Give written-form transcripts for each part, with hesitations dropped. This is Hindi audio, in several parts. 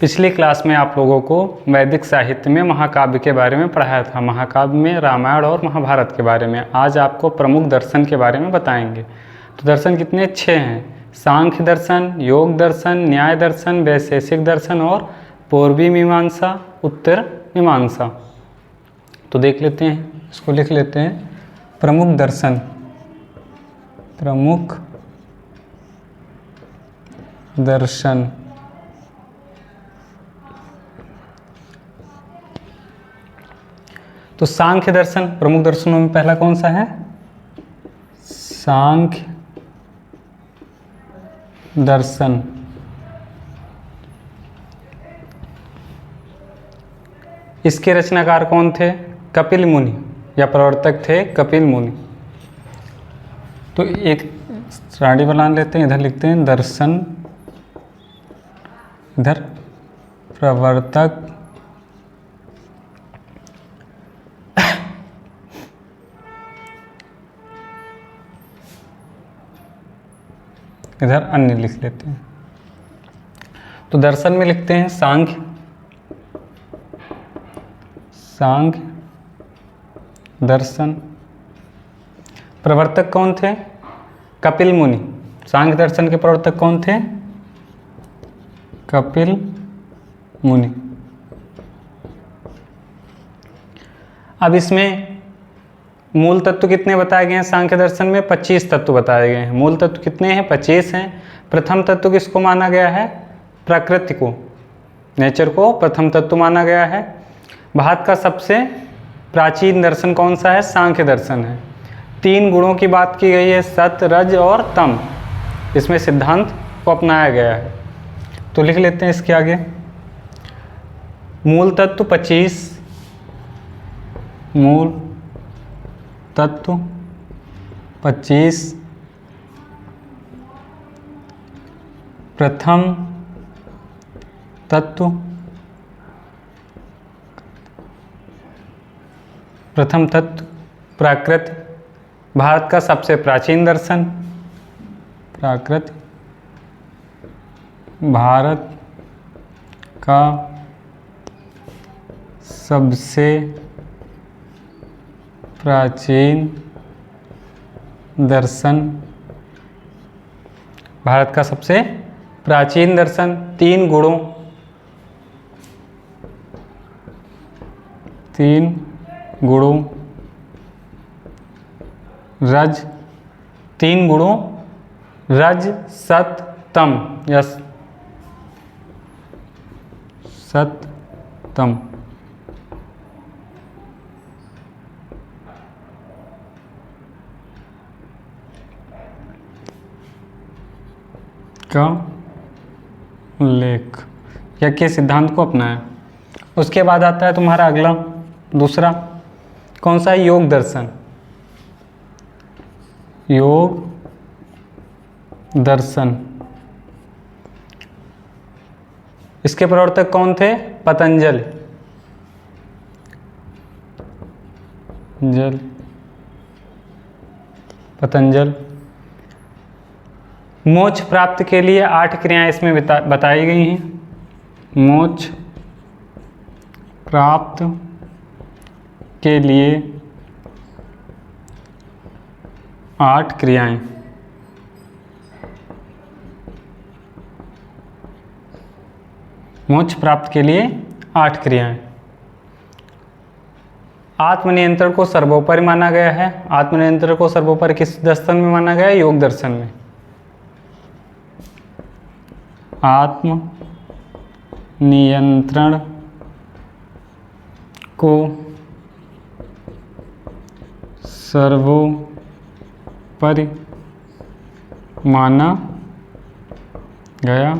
पिछली क्लास में आप लोगों को वैदिक साहित्य में महाकाव्य के बारे में पढ़ाया था। महाकाव्य में रामायण और महाभारत के बारे में। आज आपको प्रमुख दर्शन के बारे में बताएंगे। तो दर्शन कितने 6 हैं। सांख्य दर्शन, योग दर्शन, न्याय दर्शन, वैशेषिक दर्शन और पूर्वी मीमांसा, उत्तर मीमांसा। तो देख लेते हैं, इसको लिख लेते हैं। प्रमुख दर्शन, प्रमुख दर्शन। तो सांख्य दर्शन प्रमुख दर्शनों में पहला कौन सा है? सांख्य दर्शन। इसके रचनाकार कौन थे? कपिल मुनि या प्रवर्तक थे कपिल मुनि। तो एक श्रेणी बना लेते हैं, इधर लिखते हैं दर्शन, इधर प्रवर्तक, इधर अन्य लिख लेते हैं। तो दर्शन में लिखते हैं सांख्य, सांख्य दर्शन। प्रवर्तक कौन थे? कपिल मुनि। सांख्य दर्शन के प्रवर्तक कौन थे? कपिल मुनि। अब इसमें मूल तत्व कितने बताए गए हैं? सांख्य दर्शन में 25 तत्व बताए गए हैं। मूल तत्व कितने हैं? 25 हैं। प्रथम तत्व किसको माना गया है? प्रकृति को, नेचर को प्रथम तत्व माना गया है। भारत का सबसे प्राचीन दर्शन कौन सा है? सांख्य दर्शन है। 3 गुणों की बात की गई है, सत, रज और तम। इसमें सिद्धांत को अपनाया गया है। तो लिख लेते हैं इसके आगे। मूल तत्व 25, मूल तत्व 25, प्रथम तत्व, प्रथम तत्व प्राकृत, भारत का सबसे प्राचीन दर्शन प्राकृत, भारत का सबसे प्राचीन दर्शन, भारत का सबसे प्राचीन दर्शन। 3 गुणों, 3 गुणों, रज, 3 गुणों, रज, सत, तम, यस, सत, तम का उल्लेख या के सिद्धांत को अपनाया। उसके बाद आता है तुम्हारा अगला दूसरा कौन सा है? योग दर्शन। योग दर्शन, इसके प्रवर्तक कौन थे? पतंजलि। पतंजलि। मोक्ष प्राप्त के लिए 8 क्रियाएं इसमें बताई गई हैं। मोक्ष प्राप्त के लिए 8 क्रियाएं। मोक्ष प्राप्त के लिए 8 क्रियाएं। आत्मनियंत्रण को सर्वोपरि माना गया है। आत्मनियंत्रण को सर्वोपरि किस दर्शन में माना गया है? योग दर्शन में। आत्म नियंत्रण को सर्वोपरि माना गया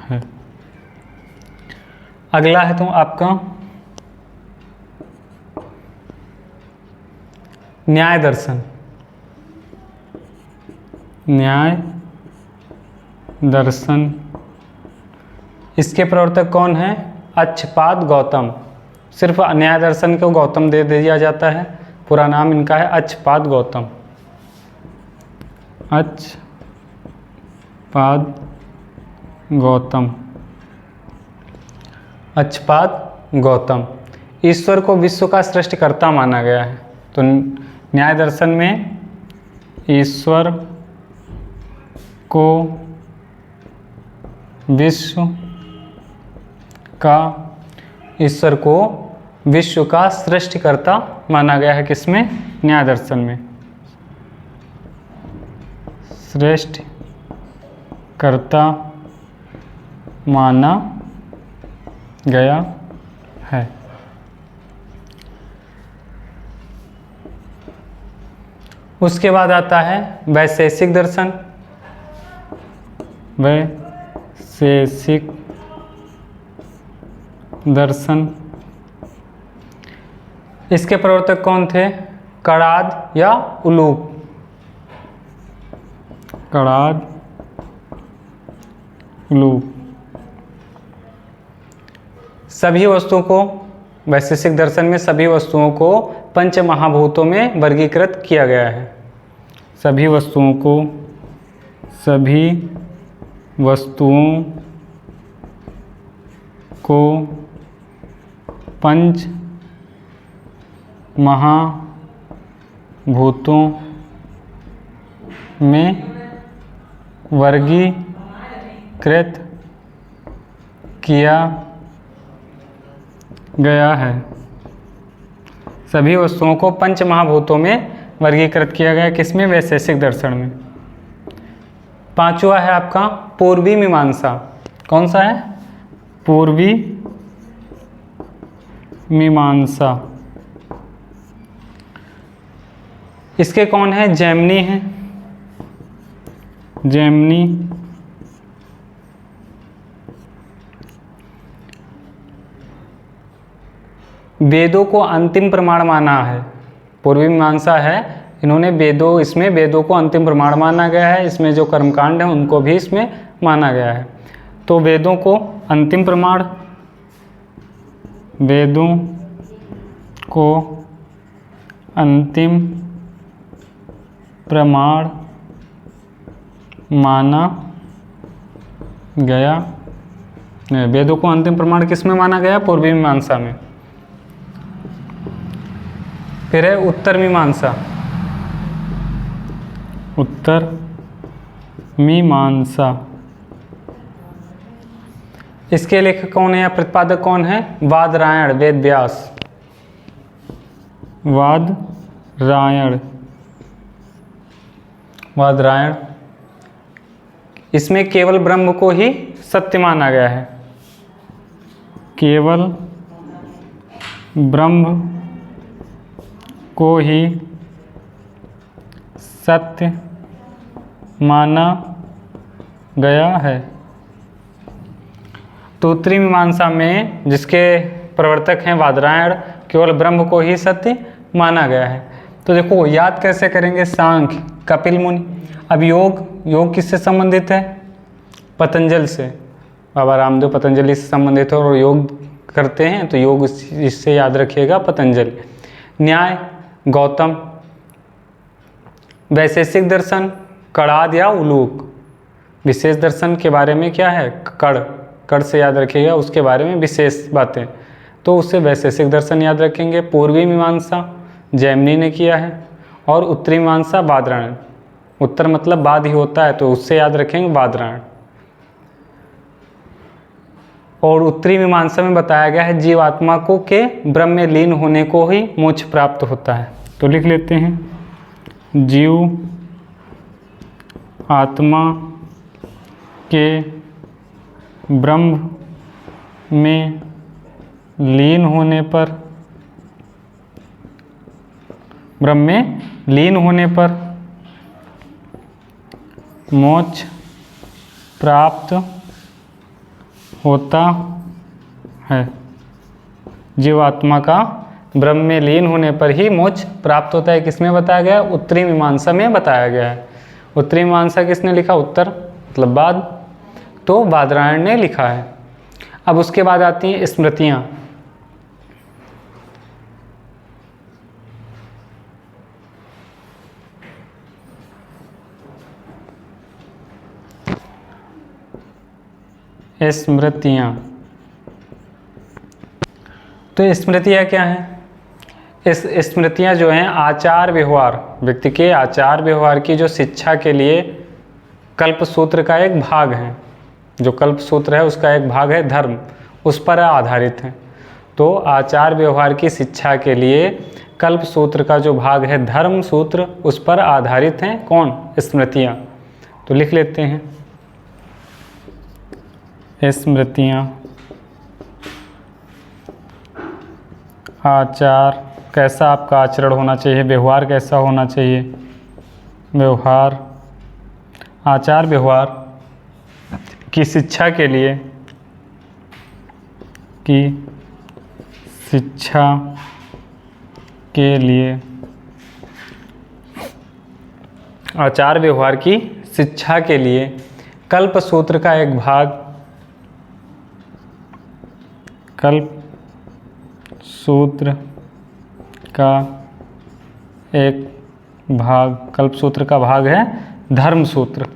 है। अगला है तो आपका न्याय दर्शन। न्याय दर्शन, इसके प्रवर्तक कौन है? अच्छपाद गौतम। सिर्फ न्याय दर्शन को गौतम दे दिया जाता है, पूरा नाम इनका है अच्छपाद गौतम। अच्छपाद गौतम। अक्षपाद गौतम। ईश्वर को विश्व का सृष्टिकर्ता माना गया है। तो न्याय दर्शन में ईश्वर को विश्व का सृष्टिकर्ता माना गया है। किसमें? न्याय दर्शन में सृष्टिकर्ता माना गया है। उसके बाद आता है वैशेषिक दर्शन। वैशेषिक दर्शन, इसके प्रवर्तक कौन थे? कणाद या उलूक? कणाद, उलूक। सभी वस्तुओं को, वैशेषिक दर्शन में सभी वस्तुओं को पंच महाभूतों में वर्गीकृत किया गया है। सभी वस्तुओं को पंच महाभूतों में वर्गीकृत किया गया है। सभी वस्तुओं को पंच महाभूतों में वर्गीकृत किया गया है। किसमें? वैशेषिक दर्शन में। पांचवा है आपका पूर्वी मीमांसा। कौन सा है? पूर्वी मीमांसा। इसके कौन है? जैमिनी है। जैमिनी वेदों को अंतिम प्रमाण माना है। पूर्वी मीमांसा है, इन्होंने इसमें वेदों को अंतिम प्रमाण माना गया है। इसमें जो कर्मकांड है उनको भी इसमें माना गया है। तो वेदों को अंतिम प्रमाण, वेदों को अंतिम प्रमाण माना गया। वेदों को अंतिम प्रमाण किसमें माना गया? पूर्वी मीमांसा में। फिर है उत्तर मीमांसा। उत्तर मीमांसा, इसके लेखक कौन है या प्रतिपादक कौन है? वादरायण, वेद व्यास। वादरायण। इसमें केवल ब्रह्म को ही सत्य माना गया है। केवल ब्रह्म को ही सत्य माना गया है। तो उत्तरी मीमांसा में जिसके प्रवर्तक हैं वादरायण, केवल ब्रह्म को ही सत्य माना गया है। तो देखो याद कैसे करेंगे? सांख्य, कपिल मुनि। अब योग किससे संबंधित है? पतंजल से। बाबा रामदेव पतंजलि से संबंधित है और योग करते हैं, तो योग इससे याद रखिएगा, पतंजलि। न्याय गौतम। वैशेषिक दर्शन कणाद या उलूक। विशेष दर्शन के बारे में क्या है? कड़ से याद रखिएगा, उसके बारे में विशेष बातें, तो उससे वैशेषिक दर्शन याद रखेंगे। पूर्वी मीमांसा जैमिनी ने किया है और उत्तरी मीमांसा वादरायण। उत्तर मतलब बाद ही होता है, तो उससे याद रखेंगे वादरायण। और उत्तरी मीमांसा में बताया गया है जीवात्मा को के ब्रह्म में लीन होने को ही मोक्ष प्राप्त होता है। तो लिख लेते हैं, जीव आत्मा के ब्रह्म में लीन होने पर, ब्रह्म में लीन होने पर मोक्ष प्राप्त होता है। जीवात्मा का ब्रह्म में लीन होने पर ही मोक्ष प्राप्त होता है। किसमें बताया गया? उत्तरी मीमांसा में बताया गया है। उत्तरी मीमांसा किसने लिखा? उत्तर मतलब बाद, तो वादरायण ने लिखा है। अब उसके बाद आती हैं स्मृतियाँ। स्मृतियाँ तो स्मृतियाँ क्या हैं? इस स्मृतियाँ जो हैं आचार व्यवहार, व्यक्ति के आचार व्यवहार की जो शिक्षा के लिए कल्प सूत्र का एक भाग है। जो कल्प सूत्र है उसका एक भाग है धर्म, उस पर आधारित है। तो आचार व्यवहार की शिक्षा के लिए कल्प सूत्र का जो भाग है धर्म सूत्र, उस पर आधारित हैं कौन? स्मृतियाँ। तो लिख लेते हैं, स्मृतियाँ आचार, कैसा आपका आचरण होना चाहिए, व्यवहार कैसा होना चाहिए, व्यवहार, आचार व्यवहार की शिक्षा के लिए, की शिक्षा के लिए, आचार व्यवहार की शिक्षा के लिए कल्प सूत्र का एक भाग, कल्प सूत्र का एक भाग, कल्प सूत्र का भाग है धर्म सूत्र,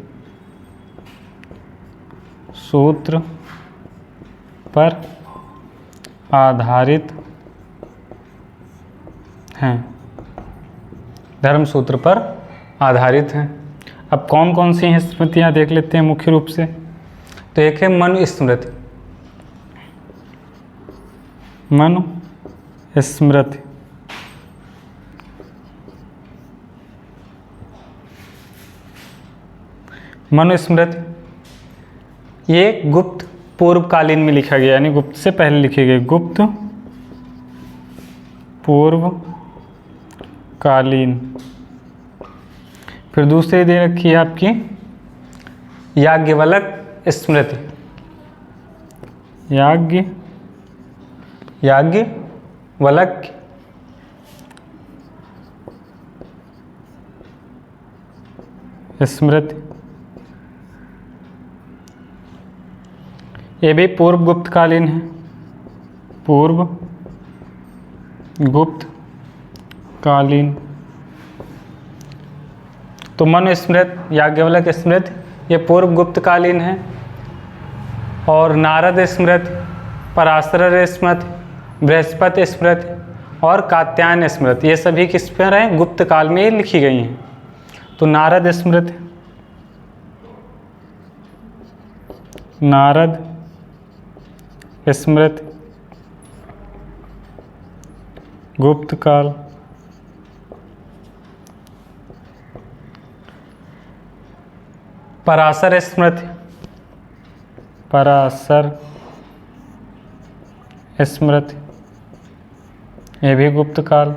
सूत्र पर आधारित हैं, धर्म सूत्र पर आधारित हैं। अब कौन कौन सी हैं स्मृतियाँ देख लेते हैं मुख्य रूप से। तो एक है मनु स्मृति, मनु स्मृति, मनु स्मृति ये गुप्त पूर्वकालीन में लिखा गया, यानी गुप्त से पहले लिखे गए, गुप्त पूर्वकालीन। फिर दूसरी दे रखी है आपकी याज्ञवल्क स्मृति, याज्ञवल्क स्मृति, ये भी पूर्व गुप्तकालीन है, पूर्व गुप्तकालीन। तो मनु स्मृति, याज्ञवल्क स्मृति ये पूर्व गुप्तकालीन है। और नारद स्मृति, पराशर स्मृति, बृहस्पति स्मृति और कात्यायन स्मृति ये सभी किस पर हैं? गुप्त काल में लिखी गई हैं। तो नारद स्मृति, नारद स्मृति गुप्त काल, पराशर स्मृति, पराशर स्मृति ये भी गुप्त काल।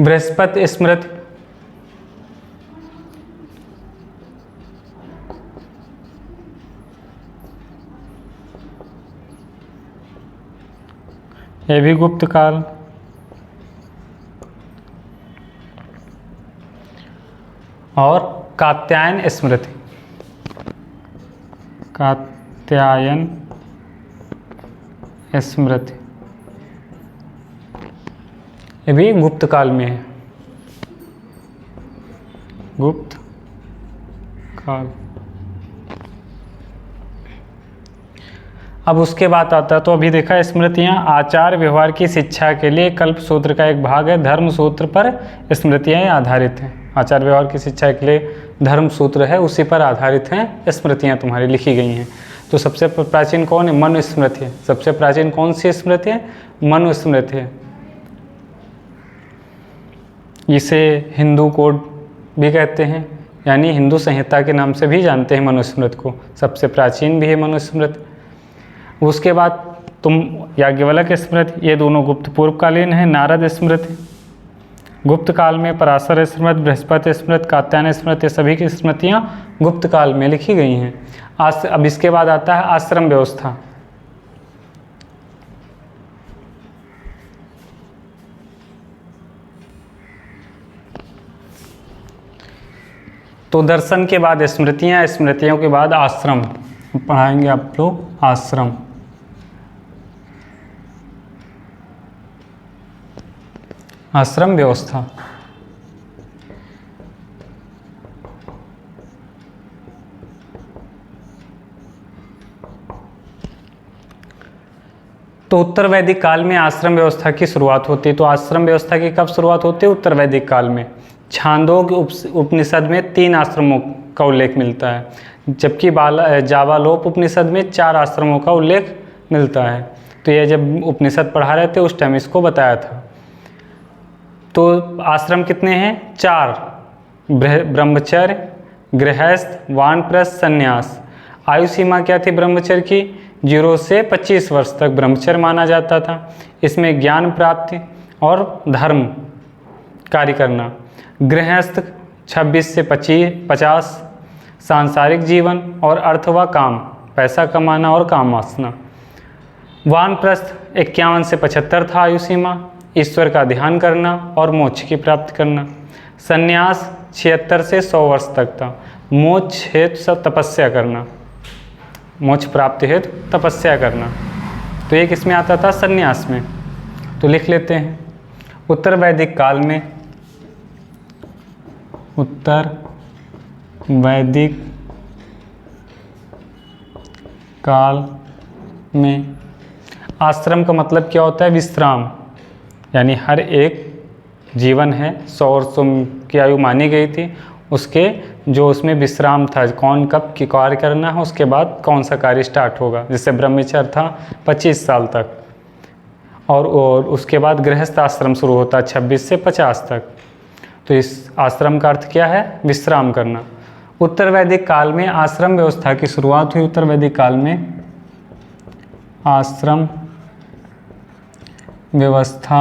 बृहस्पति स्मृति, ये भी गुप्त काल। और कात्यायन स्मृति, कात्यायन स्मृति ये भी गुप्त काल में है, गुप्त काल। अब उसके बाद आता है, तो अभी देखा स्मृतियाँ आचार व्यवहार की शिक्षा के लिए कल्प सूत्र का एक भाग है, धर्म सूत्र पर स्मृतियाँ आधारित हैं। आचार व्यवहार की शिक्षा के लिए धर्म सूत्र है, उसी पर आधारित हैं स्मृतियाँ तुम्हारी लिखी गई हैं। तो सबसे प्राचीन कौन है? मनु स्मृति है। सबसे प्राचीन कौन सी स्मृति है? मनु स्मृति है। इसे हिंदू कोड भी कहते हैं, यानी हिंदू संहिता के नाम से भी जानते हैं मनुस्मृति को। सबसे प्राचीन भी है मनुस्मृति। उसके बाद तुम याज्ञवल्क स्मृति, ये दोनों गुप्त पूर्वकालीन है। नारद स्मृति गुप्त काल में, पराशर स्मृति, बृहस्पति स्मृति, कात्यायन स्मृति, ये सभी की स्मृतियाँ गुप्त काल में लिखी गई हैं। अब इसके बाद आता है आश्रम व्यवस्था। तो दर्शन के बाद स्मृतियाँ, स्मृतियों के बाद आश्रम पढ़ाएंगे आप लोग। आश्रम, आश्रम व्यवस्था। तो उत्तर वैदिक काल में आश्रम व्यवस्था की शुरुआत होती है। तो आश्रम व्यवस्था की कब शुरुआत होती है? उत्तर वैदिक काल में। छांदोग्य उपनिषद में 3 आश्रमों का उल्लेख मिलता है, जबकि जाबालोप उपनिषद में 4 आश्रमों का उल्लेख मिलता है। तो ये जब उपनिषद पढ़ा रहे थे उस टाइम इसको बताया था। तो आश्रम कितने हैं? 4, ब्रह्मचर्य, गृहस्थ, वानप्रस्थ, संन्यास। आयु सीमा क्या थी ब्रह्मचर्य की? 0 से 25 वर्ष तक ब्रह्मचर्य माना जाता था। इसमें ज्ञान प्राप्ति और धर्म कार्य करना। गृहस्थ 26 से 50, सांसारिक जीवन और अर्थ व काम, पैसा कमाना और काम वासना। वानप्रस्थ 51 से 75 था आयु सीमा, ईश्वर का ध्यान करना और मोक्ष की प्राप्ति करना। संन्यास 76 से 100 वर्ष तक था, मोक्ष हेतु सब तपस्या करना, मोक्ष प्राप्ति हेतु तपस्या करना। तो ये किसमें आता था? संन्यास में। तो लिख लेते हैं, उत्तर वैदिक काल में, उत्तर वैदिक काल में आश्रम का मतलब क्या होता है? विश्राम, यानी हर एक जीवन है 100 वर्षों की आयु मानी गई थी, उसके जो उसमें विश्राम था, कौन कब की कार्य करना है, उसके बाद कौन सा कार्य स्टार्ट होगा। जैसे ब्रह्मचर्य था 25 साल तक, और उसके बाद गृहस्थ आश्रम शुरू होता है 26 से 50 तक। तो इस आश्रम का अर्थ क्या है? विश्राम करना। उत्तर वैदिक काल में आश्रम व्यवस्था की शुरुआत हुई। उत्तर वैदिक काल में आश्रम व्यवस्था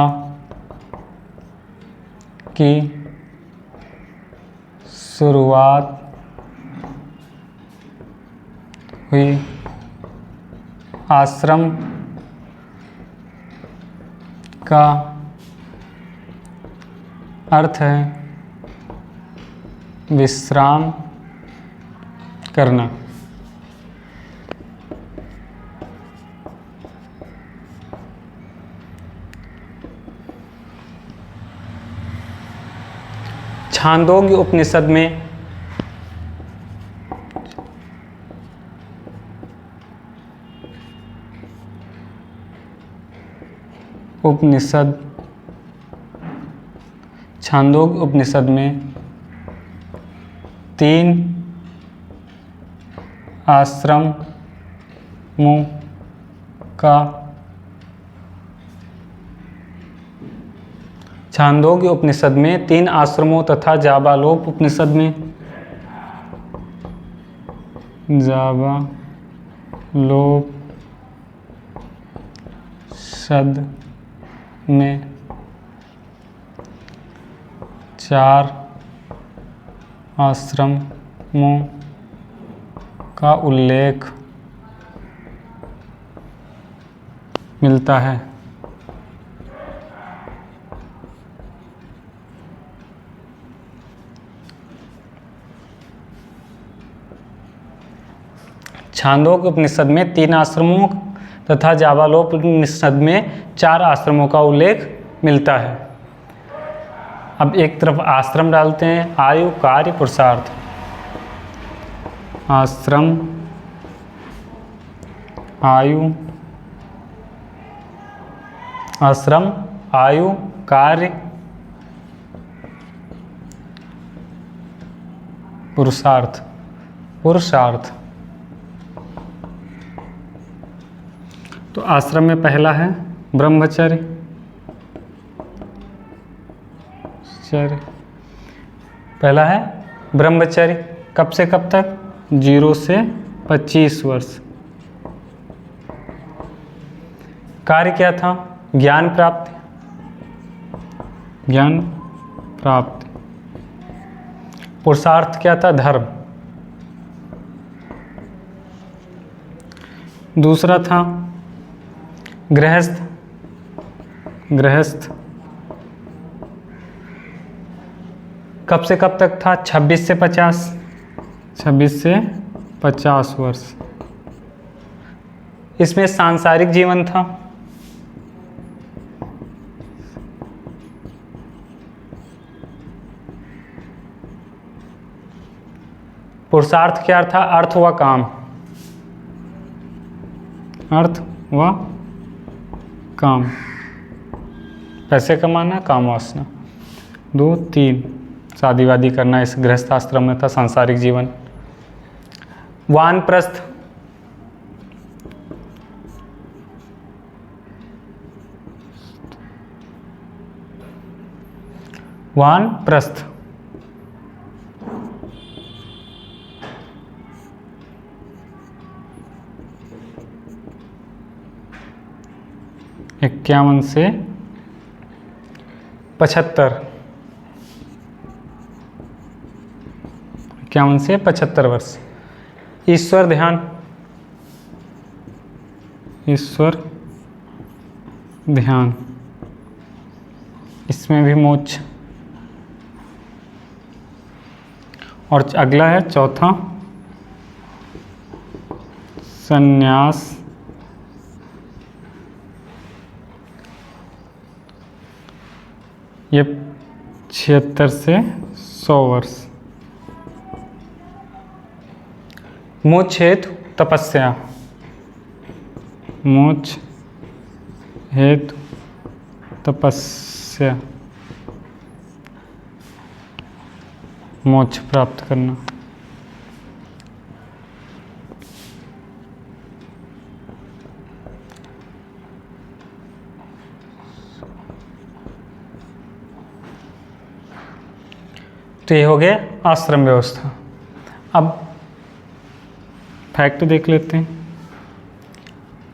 की शुरुआत हुई। आश्रम का अर्थ है विश्राम करना। छांदोग्य उपनिषद में छांदोग्य उपनिषद में 3 आश्रमों का, छांदोग्य उपनिषद में 3 आश्रमों तथा जाबालोप उपनिषद में, जाबालोप शब्द में 4 आश्रमों का उल्लेख मिलता है। छांदोग्य उपनिषद में 3 आश्रमों तथा जाबालोप उपनिषद में 4 आश्रमों का उल्लेख मिलता है। अब एक तरफ आश्रम डालते हैं, आयु, कार्य, पुरुषार्थ। आश्रम, आयु, आश्रम, आयु, कार्य, पुरुषार्थ। पुरुषार्थ तो आश्रम में पहला है ब्रह्मचर्य। पहला है ब्रह्मचर्य, कब से कब तक? 0 से 25 वर्ष। कार्य क्या था? ज्ञान प्राप्ति, ज्ञान प्राप्ति। पुरुषार्थ क्या था? धर्म। दूसरा था गृहस्थ। गृहस्थ कब से कब तक था? 26 से 50। 26 से 50 वर्ष। इसमें सांसारिक जीवन था। पुरुषार्थ क्या था? अर्थ व काम। अर्थ व काम, पैसे कमाना, काम वासना। 2 3 शादी वादी करना, इस गृहस्थ आश्रम में था। सांसारिक जीवन। वानप्रस्थ, वानप्रस्थ, इक्यावन से 75, 51 से 75 वर्ष। ईश्वर ध्यान, ईश्वर ध्यान, इसमें भी मोक्ष। और अगला है चौथा, संन्यास, ये 76 से 100 वर्ष। मोक्ष हेतु तपस्या, मोक्ष हेतु तपस्या, मोक्ष प्राप्त करना। तो ये हो गया आश्रम व्यवस्था। अब फैक्ट देख लेते हैं।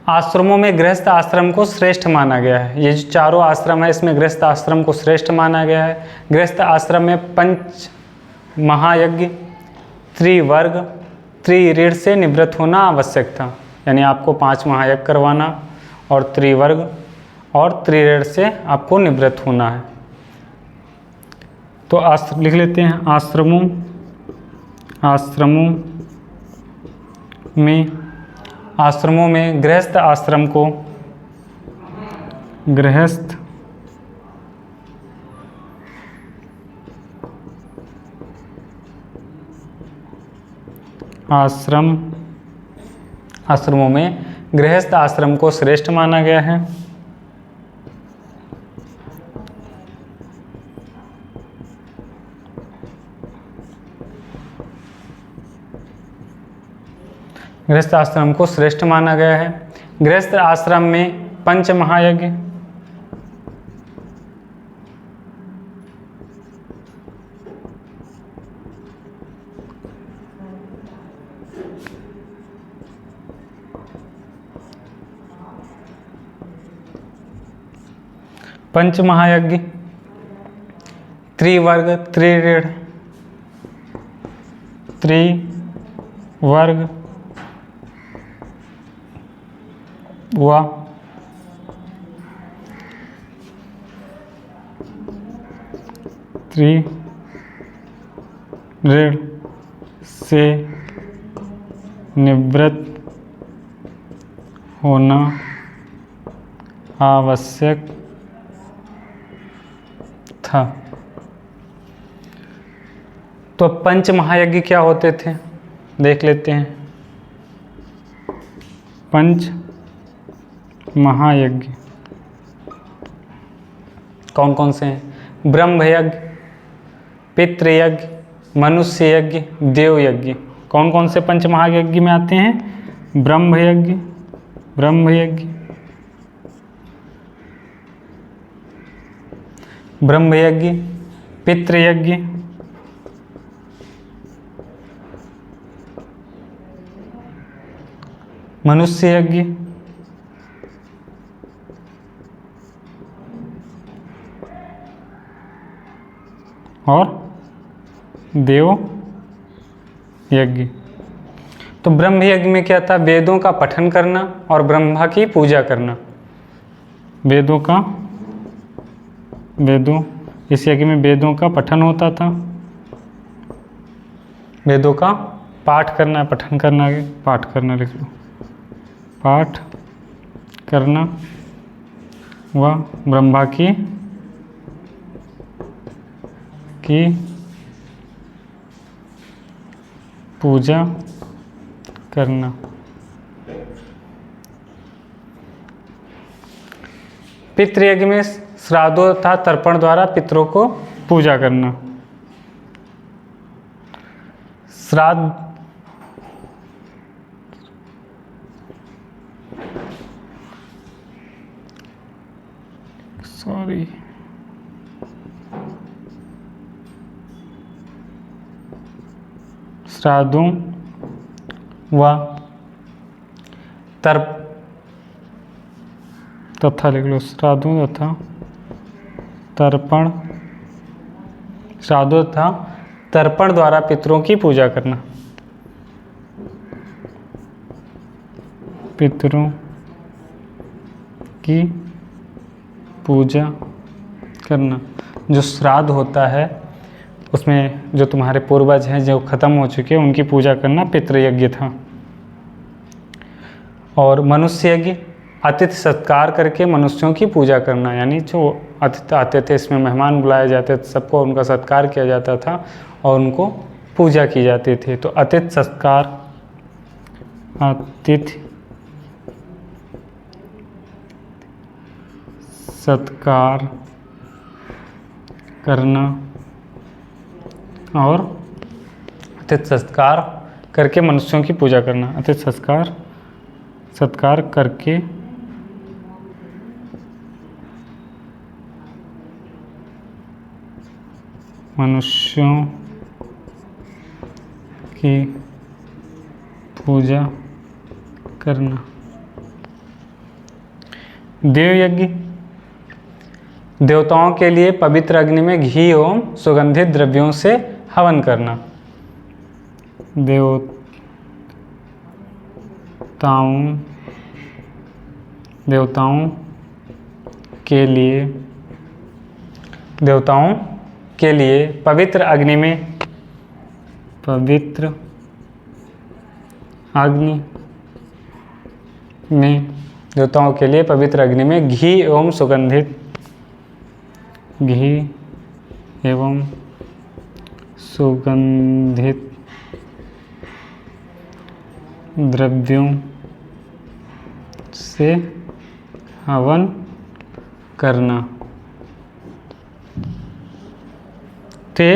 आश्रमों में गृहस्थ आश्रम को श्रेष्ठ माना गया है। ये जो चारों आश्रम है, इसमें गृहस्थ आश्रम को श्रेष्ठ माना गया है। गृहस्थ आश्रम में 5 महायज्ञ, त्रिवर्ग, त्रिऋण से निवृत्त होना आवश्यक था। यानी आपको 5 महायज्ञ करवाना और त्रिवर्ग और त्रिऋण से आपको निवृत्त होना है। तो लिख लेते हैं। आश्रमों में गृहस्थ आश्रम को गृहस्थ आश्रमों में गृहस्थ आश्रम को श्रेष्ठ माना गया है। गृहस्थ आश्रम को श्रेष्ठ माना गया है। गृहस्थ आश्रम में 5 महायज्ञ, पंचमहायज्ञ, त्रिवर्ग, त्रिऋण, त्रिवर्ग हुआ, त्रिऋण से निवृत्त होना आवश्यक था। तो पंच महायज्ञ क्या होते थे देख लेते हैं। पंच महायज्ञ कौन कौन से हैं? ब्रह्म यज्ञ, पितृयज्ञ, मनुष्य यज्ञ, देव यज्ञ। कौन कौन से पंच महायज्ञ में आते हैं? ब्रह्म यज्ञ, ब्रह्म यज्ञ, पितृयज्ञ, मनुष्य यज्ञ और देव यज्ञ। तो ब्रह्म यज्ञ में क्या था? वेदों का पठन करना और ब्रह्मा की पूजा करना। इस यज्ञ में वेदों का पठन होता था, वेदों का पाठ करना, पठन करना, पाठ करना लिख लो, पाठ करना व ब्रह्मा की पूजा करना। पितृयज्ञ में श्राद्धों तथा तर्पण द्वारा पितरों को पूजा करना। श्राद्ध श्राद्धों व तथा लिख लो, श्राद्धों तथा तर्पण, श्राद्धों तथा तर्पण द्वारा पितरों की पूजा करना। पितरों की पूजा करना। जो श्राद्ध होता है उसमें जो तुम्हारे पूर्वज हैं जो खत्म हो चुके हैं उनकी पूजा करना पितृयज्ञ था। और मनुष्य यज्ञ अतिथि सत्कार करके मनुष्यों की पूजा करना, यानी जो अतिथि आते थे इसमें मेहमान बुलाए जाते थे, सबको उनका सत्कार किया जाता था और उनको पूजा की जाती थी। तो अतिथि सत्कार, अतिथि सत्कार करना और अतिथि सत्कार करके मनुष्यों की पूजा करना। अतिथि सत्कार करके मनुष्यों की पूजा करना। देवयज्ञ देवताओं के लिए पवित्र अग्नि में घी एवं सुगंधित द्रव्यों से हवन करना। देवताओं के लिए पवित्र अग्नि में देवताओं के लिए पवित्र अग्नि में घी एवं सुगंधित द्रव्यों से हवन करना। ते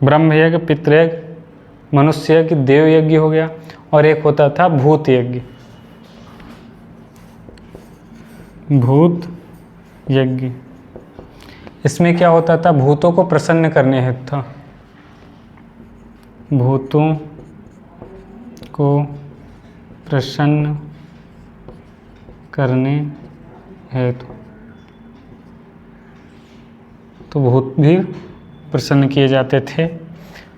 ब्रह्म यज्ञ, पितृयज्ञ, मनुष्य यज्ञ, देव यज्ञ हो गया। और एक होता था भूत यज्ञ। भूत यज्ञ इसमें क्या होता था, भूतों को प्रसन्न करने हेतु था। भूतों को प्रसन्न करने हेतु तो भूत भी प्रसन्न किए जाते थे।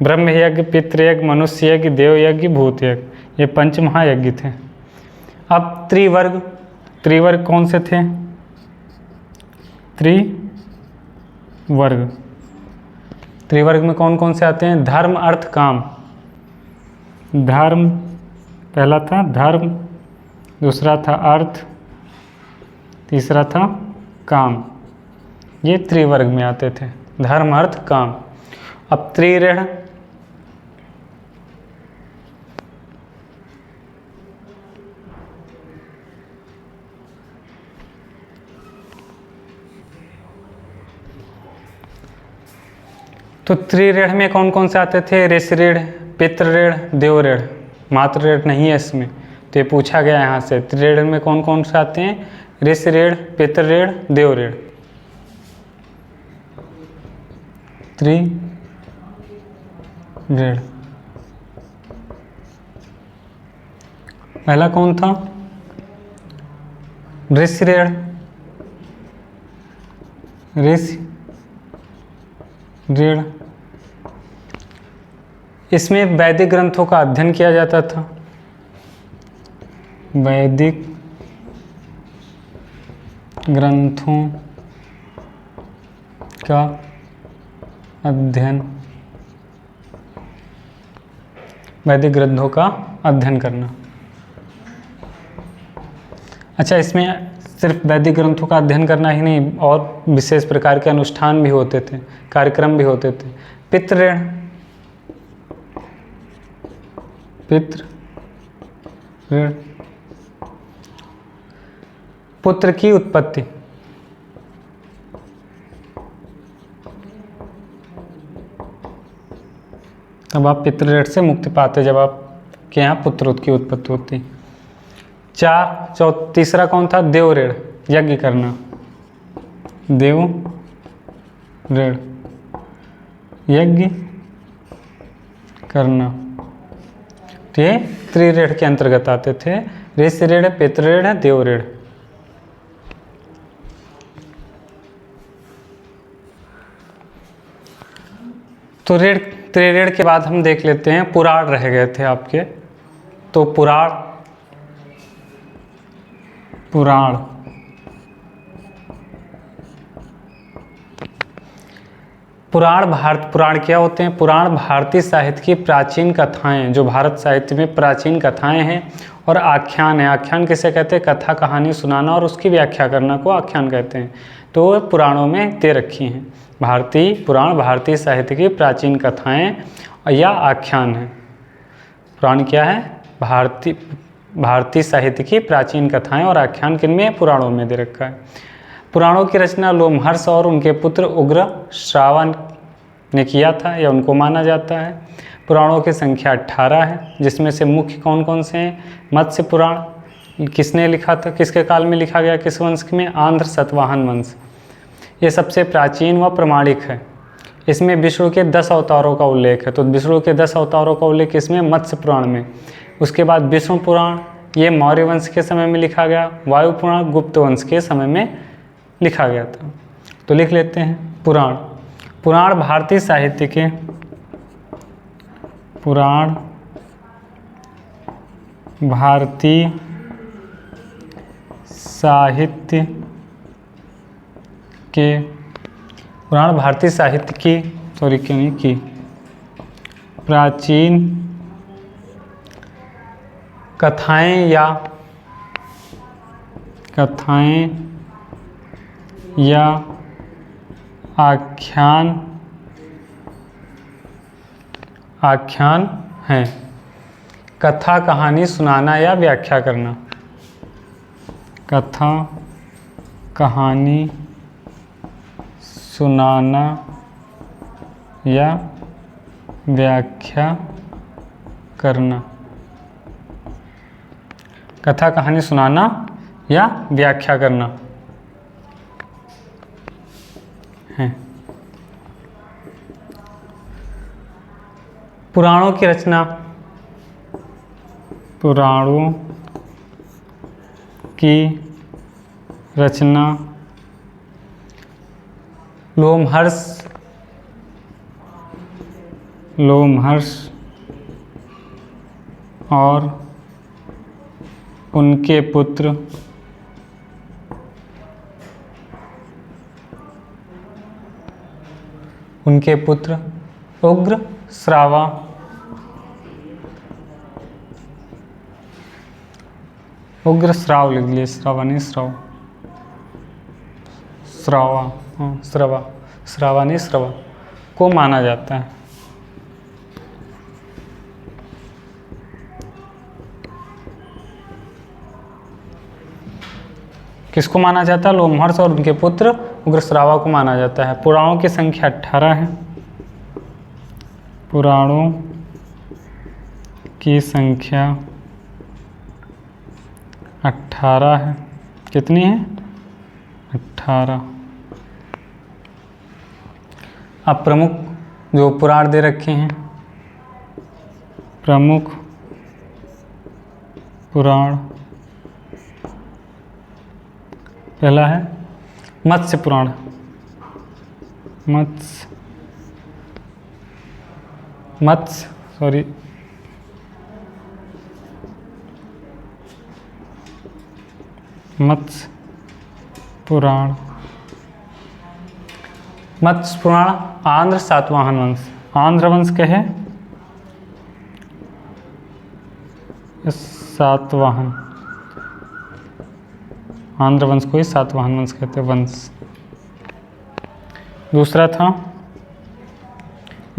ब्रह्म यज्ञ, पितृयज्ञ, मनुष्य यज्ञ, देव यज्ञ, भूत यज्ञ, ये पंच महायज्ञ थे। अब त्रिवर्ग कौन से थे? त्रिवर्ग में कौन कौन से आते हैं? धर्म, अर्थ, काम। धर्म पहला था धर्म, दूसरा था अर्थ, तीसरा था काम। ये त्रिवर्ग में आते थे, धर्म, अर्थ, काम। अब त्रिऋण तो त्रिऋण में कौन कौन से आते थे? ऋषि ऋण, पितृ ऋण, देव ऋण। मातृ ऋण नहीं है इसमें, तो ये पूछा गया यहाँ से। त्रिऋण में कौन कौन से आते हैं? ऋषि ऋण, पितृ ऋण, देव ऋण। त्रिऋण पहला कौन था? ऋषि ऋण। ऋषि ऋण इसमें वैदिक ग्रंथों का अध्ययन किया जाता था। वैदिक ग्रंथों का अध्ययन, वैदिक ग्रंथों का अध्ययन करना। अच्छा, इसमें सिर्फ वैदिक ग्रंथों का अध्ययन करना ही नहीं, और विशेष प्रकार के अनुष्ठान भी होते थे, कार्यक्रम भी होते थे। पितृऋण, पुत्र की उत्पत्ति। तब आप पितृऋण से मुक्ति पाते जब आपके यहाँ पुत्र की उत्पत्ति होती। तीसरा कौन था? देव ऋण, यज्ञ करना। देव ऋण, यज्ञ करना। तो ये त्रिऋण के अंतर्गत आते थे। ऋषि ऋण, पितृऋण, देव ऋण। तो ऋण त्रिऋण के बाद हम देख लेते हैं पुराण रह गए थे आपके। तो पुराण पुराण क्या होते हैं? पुराण भारतीय साहित्य की प्राचीन कथाएं, जो भारत साहित्य में प्राचीन कथाएं हैं, और आख्यान है। आख्यान किसे कहते हैं? कथा कहानी सुनाना और उसकी व्याख्या करना को आख्यान कहते हैं। तो पुराणों में दे रखी हैं। पुराण भारतीय साहित्य की प्राचीन कथाएं या आख्यान है। पुराण क्या है? भारतीय साहित्य की प्राचीन कथाएं और आख्यान किनमें? पुराणों में दे रखा है। पुराणों की रचना लोमहर्ष और उनके पुत्र उग्र श्रावण ने किया था या उनको माना जाता है। पुराणों की संख्या 18 है, जिसमें से मुख्य कौन कौन से हैं? मत्स्य पुराण किसने लिखा था? किसके काल में लिखा गया? किस वंश में? आंध्र सतवाहन वंश। ये सबसे प्राचीन व प्रमाणिक है। इसमें विष्णु के 10 अवतारों का उल्लेख है। तो विष्णु के 10 अवतारों का उल्लेख इसमें मत्स्य पुराण में। उसके बाद विष्णु पुराण, ये मौर्य वंश के समय में लिखा गया। वायु पुराण गुप्त वंश के समय में लिखा गया था। तो लिख लेते हैं पुराण भारतीय साहित्य के प्राचीन कथाएं या आख्यान हैं। कथा कहानी सुनाना या व्याख्या करना। कथा कहानी सुनाना या व्याख्या करना। कथा कहानी सुनाना या व्याख्या करना है। पुराणों की रचना लोमहर्ष और उनके पुत्र उग्र श्रावा लिख लिए, श्रावा नहीं श्रावा को माना जाता है। किसको माना जाता है? लोमहर्ष और उनके पुत्र उग्रश्रावा को माना जाता है। पुराणों की संख्या 18 है। पुराणों की संख्या 18 है। कितनी है? 18। अब प्रमुख जो पुराण दे रखे हैं, प्रमुख पुराण, पहला है मत्स्य पुराण। मत्स्य पुराण आंध्र सातवाहन वंश। आंध्र वंश कहे सातवाहन, आंध्र वंश को ही सातवाहन वंश कहते हैं। वंश। दूसरा था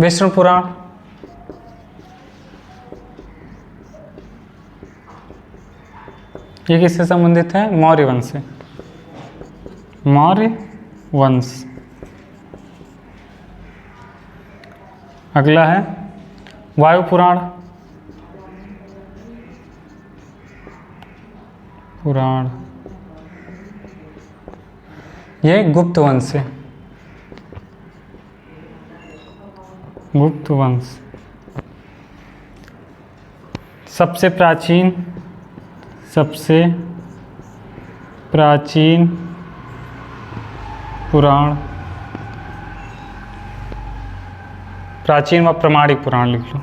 विष्णु पुराण। ये किससे संबंधित है? मौर्य वंश से। मौर्य वंश। अगला है वायु पुराण। पुराण ये गुप्त वंश है, गुप्त वंश। सबसे प्राचीन पुराण, प्राचीन व प्रमाणिक पुराण लिख लो।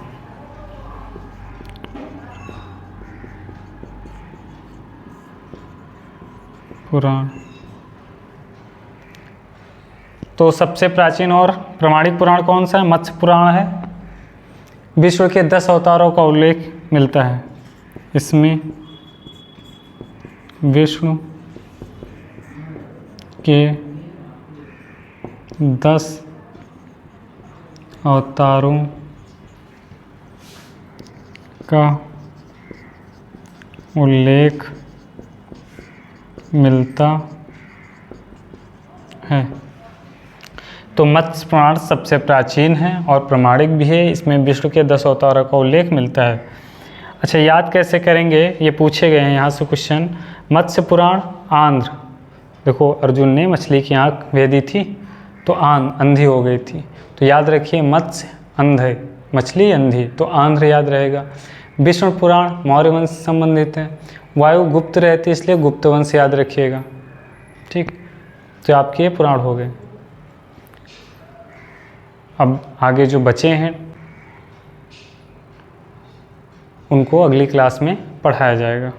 पुराण तो सबसे प्राचीन और प्रमाणिक पुराण कौन सा है? मत्स्य पुराण है। विष्णु के 10 अवतारों का उल्लेख मिलता है इसमें। विष्णु के 10 अवतारों का उल्लेख मिलता है। तो मत्स्य पुराण सबसे प्राचीन है और प्रमाणिक भी है, इसमें विष्णु के 10 अवतारों का उल्लेख मिलता है। अच्छा, याद कैसे करेंगे, ये पूछे गए हैं यहाँ से क्वेश्चन। मत्स्य पुराण आंध्र, देखो अर्जुन ने मछली की आँख भेदी थी तो अंधी हो गई थी, तो याद रखिए मत्स्य अंधे, मछली अंधी, तो आंध्र याद रहेगा। विष्णु पुराण मौर्य वंश से संबंधित है। वायु गुप्त रहती है इसलिए गुप्त वंश याद रखिएगा। ठीक, तो आपके ये पुराण हो गए। अब आगे जो बचे हैं उनको अगली क्लास में पढ़ाया जाएगा।